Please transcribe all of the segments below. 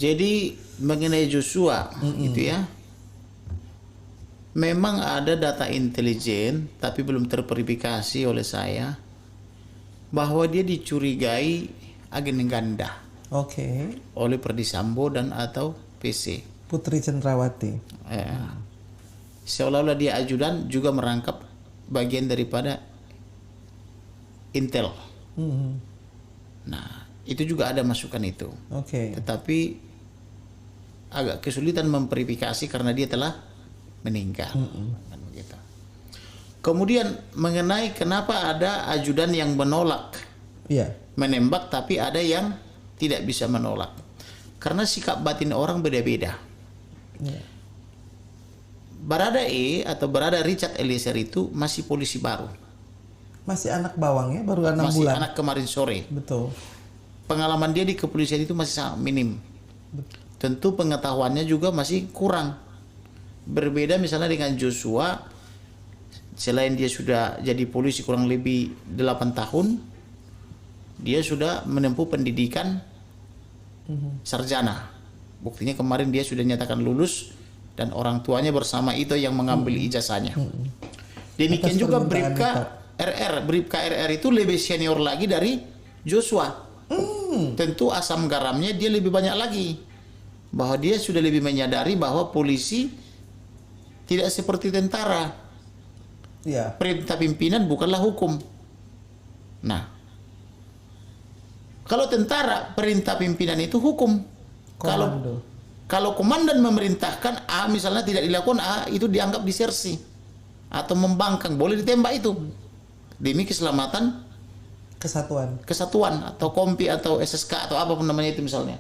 Jadi mengenai Joshua gitu ya. Memang ada data intelijen tapi belum terverifikasi oleh saya bahwa dia dicurigai agen ganda Oke. oleh Ferdy Sambo dan atau PC. Putri Cendrawati. Seolah-olah dia ajudan juga merangkap bagian daripada Intel. Nah, itu juga ada masukan itu. Oke. Tetapi agak kesulitan memverifikasi karena dia telah meninggal. Kan begitu. Kemudian mengenai kenapa ada ajudan yang menolak Iya. menembak tapi ada yang tidak bisa menolak. Karena sikap batin orang beda-beda. Iya. Barada E atau Barada Richard Eliezer itu masih polisi baru. Masih anak bawang ya, baru 6 Masih bulan. anak kemarin sore. Betul. Pengalaman dia di kepolisian itu masih sangat minim. Tentu pengetahuannya juga masih kurang. Berbeda misalnya dengan Joshua, selain dia sudah jadi polisi kurang lebih 8 tahun, dia sudah menempuh pendidikan sarjana. Buktinya kemarin dia sudah nyatakan lulus dan orang tuanya bersama itu yang mengambil ijazahnya. Demikian juga Bribka RR itu lebih senior lagi dari Joshua. Tentu asam garamnya dia lebih banyak lagi. Bahwa dia sudah lebih menyadari bahwa polisi tidak seperti tentara. Iya. Perintah pimpinan bukanlah hukum. Nah, kalau tentara perintah pimpinan itu hukum. Komando. Kalau komandan memerintahkan A misalnya tidak dilakukan A, itu dianggap disersi atau membangkang, boleh ditembak itu demi keselamatan kesatuan atau kompi atau SSK atau apapun namanya itu misalnya.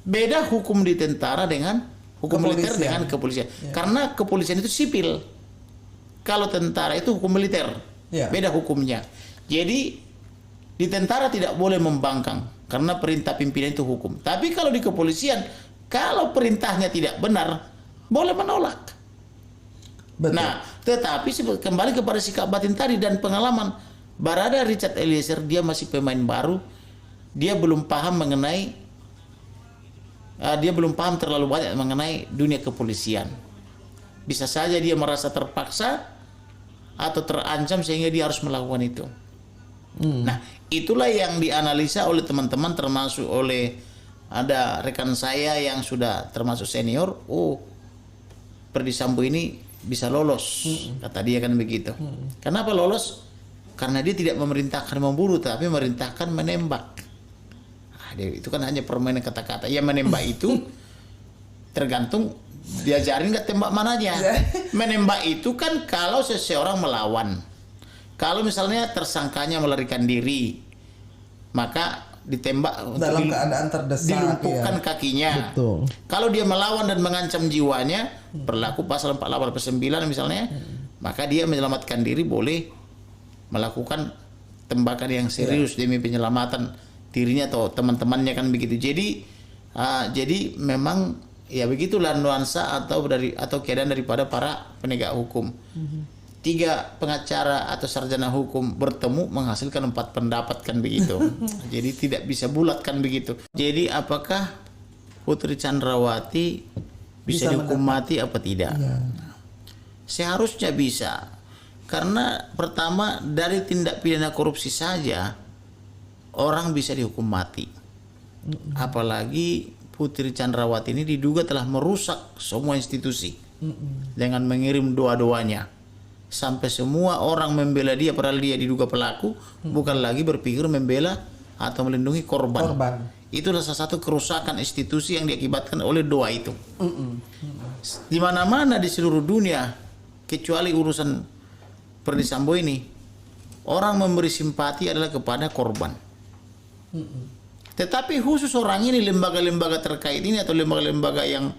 Beda hukum di tentara dengan hukum militer dengan kepolisian. Ya. Karena kepolisian itu sipil. Kalau tentara itu hukum militer. Ya. Beda hukumnya. Jadi di tentara tidak boleh membangkang karena perintah pimpinan itu hukum. Tapi kalau di kepolisian, kalau perintahnya tidak benar, boleh menolak. Betul. Nah, tetapi kembali kepada sikap batin tadi dan pengalaman Barada Richard Eliezer, dia masih pemain baru, dia belum paham mengenai dia belum paham terlalu banyak mengenai dunia kepolisian. Bisa saja dia merasa terpaksa atau terancam sehingga dia harus melakukan itu. Nah, itulah yang dianalisa oleh teman-teman termasuk oleh ada rekan saya yang sudah termasuk senior. Oh, Ferdy Sambo ini bisa lolos, kata dia kan begitu. Kenapa lolos? Karena dia tidak memerintahkan membunuh, tapi memerintahkan menembak. Itu kan hanya permainan kata-kata. Ya menembak itu tergantung diajarin nggak tembak mananya. Menembak itu kan kalau seseorang melawan. Kalau misalnya tersangkanya melarikan diri, maka ditembak dalam keadaan terdesak, dilumpuhkan kakinya. Betul. Kalau dia melawan dan mengancam jiwanya, berlaku pasal 489 misalnya, maka dia menyelamatkan diri boleh melakukan tembakan yang serius demi penyelamatan dirinya atau teman-temannya kan begitu. Jadi memang ya begitulah nuansa atau keadaan daripada para penegak hukum. 3 pengacara atau sarjana hukum bertemu menghasilkan 4 pendapat kan begitu. Jadi tidak bisa bulat kan begitu. Jadi apakah Putri Candrawati bisa dihukum mati apa tidak? Ya. Seharusnya bisa. Karena pertama dari tindak pidana korupsi saja orang bisa dihukum mati. Apalagi Putri Candrawati ini diduga telah merusak semua institusi dengan mengirim doa-doanya. Sampai semua orang membela dia padahal dia diduga pelaku, bukan lagi berpikir membela atau melindungi korban. Itulah salah satu kerusakan institusi yang diakibatkan oleh doa itu. Di mana-mana di seluruh dunia, kecuali urusan Ferdy Sambo ini, orang memberi simpati adalah kepada korban. Tetapi khusus orang ini, lembaga-lembaga terkait ini atau lembaga-lembaga yang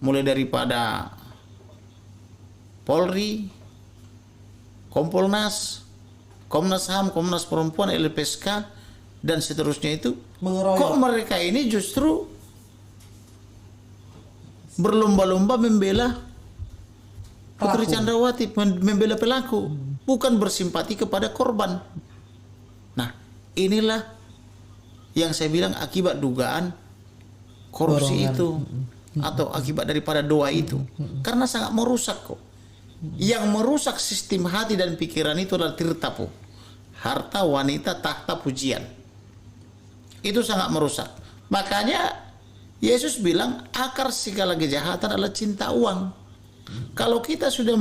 mulai daripada Polri, Kompolnas, Komnas HAM, Komnas Perempuan, LPSK dan seterusnya itu, kok mereka ini justru berlomba-lomba membela Putri Candrawati, membela pelaku, bukan bersimpati kepada korban. Nah, inilah yang saya bilang akibat dugaan korupsi Borongan. itu atau akibat daripada doa itu, karena sangat merusak kok. Yang merusak sistem hati dan pikiran itu adalah tirtapu, harta, wanita, tahta, pujian. Itu sangat merusak. Makanya Yesus bilang akar segala kejahatan adalah cinta uang. Kalau kita sudah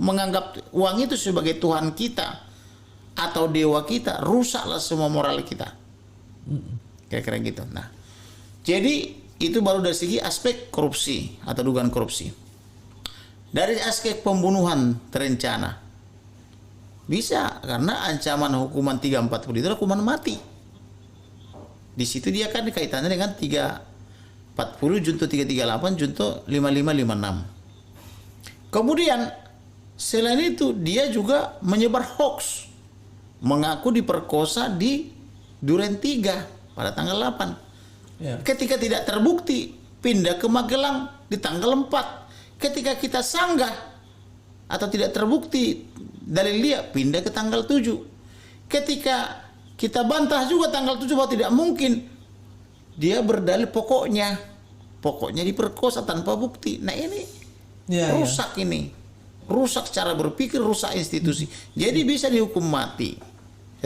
menganggap uang itu sebagai Tuhan kita atau dewa kita, rusaklah semua moral kita. Kira-kira gitu. Nah, jadi itu baru dari segi aspek korupsi atau dugaan korupsi. Dari aspek pembunuhan terencana, bisa, karena ancaman hukuman 340 itu hukuman mati. Di situ dia kan kaitannya dengan 340 junto 338 junto 5556. Kemudian selain itu dia juga menyebar hoax, mengaku diperkosa di Duren 3 pada tanggal 8. Ya. Ketika tidak terbukti, pindah ke Magelang di tanggal 4. Ketika kita sanggah atau tidak terbukti dalil dia, pindah ke tanggal 7. Ketika kita bantah juga tanggal 7 bahwa tidak mungkin, dia berdalil pokoknya diperkosa tanpa bukti. Nah ini rusak ini. Rusak cara berpikir, rusak institusi. Jadi bisa dihukum mati.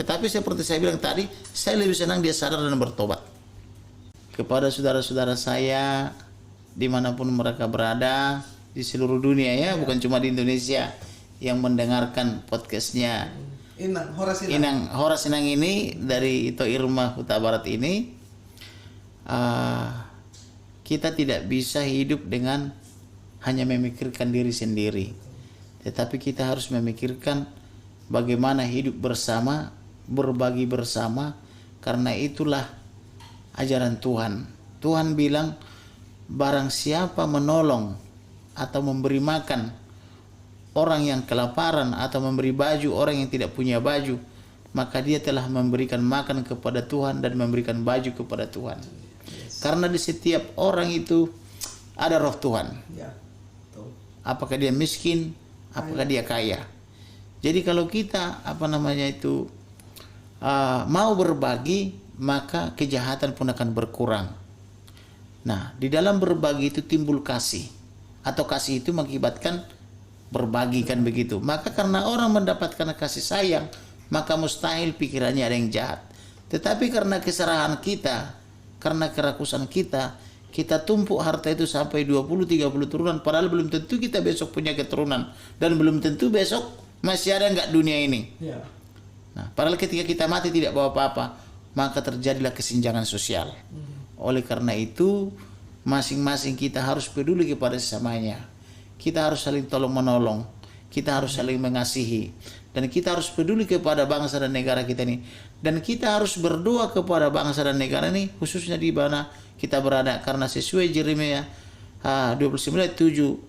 Tetapi seperti saya bilang tadi, saya lebih senang dia sadar dan bertobat. Kepada saudara-saudara saya, dimanapun mereka berada, di seluruh dunia ya, bukan cuma di Indonesia, yang mendengarkan podcastnya Horas Inang ini dari Ito Irma Huta Barat ini, kita tidak bisa hidup dengan hanya memikirkan diri sendiri, tetapi kita harus memikirkan bagaimana hidup bersama, berbagi bersama, karena itulah ajaran Tuhan. Tuhan bilang, barang siapa menolong atau memberi makan orang yang kelaparan atau memberi baju orang yang tidak punya baju, maka dia telah memberikan makan kepada Tuhan dan memberikan baju kepada Tuhan. Karena di setiap orang itu ada roh Tuhan. Apakah dia miskin, apakah dia kaya. Jadi kalau kita mau berbagi, maka kejahatan pun akan berkurang. Nah, di dalam berbagi itu timbul kasih, atau kasih itu mengakibatkan berbagi, kan begitu. Maka karena orang mendapatkan kasih sayang, maka mustahil pikirannya ada yang jahat. Tetapi karena keserahan kita, karena kerakusan kita, kita tumpuk harta itu sampai 20-30 turunan, padahal belum tentu kita besok punya keturunan, dan belum tentu besok masih ada enggak dunia ini. Nah, padahal ketika kita mati tidak bawa apa-apa, maka terjadilah kesenjangan sosial. Oleh karena itu, masing-masing kita harus peduli kepada sesamanya. Kita harus saling tolong-menolong. Kita harus saling mengasihi. Dan kita harus peduli kepada bangsa dan negara kita ini. Dan kita harus berdoa kepada bangsa dan negara ini, khususnya di mana kita berada. Karena sesuai Yeremia 29:7,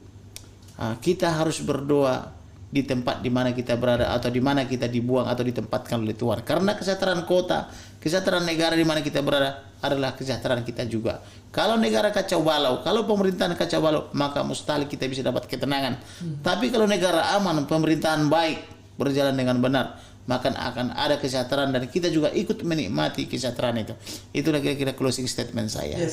kita harus berdoa di tempat di mana kita berada, atau di mana kita dibuang atau ditempatkan oleh Tuhan. Karena kesejahteraan kota, kesejahteraan negara di mana kita berada adalah kesejahteraan kita juga. Kalau negara kacau balau, kalau pemerintahan kacau balau, maka mustahil kita bisa dapat ketenangan. Tapi kalau negara aman, pemerintahan baik, berjalan dengan benar, maka akan ada kesejahteraan dan kita juga ikut menikmati kesejahteraan itu. Itulah kira-kira closing statement saya.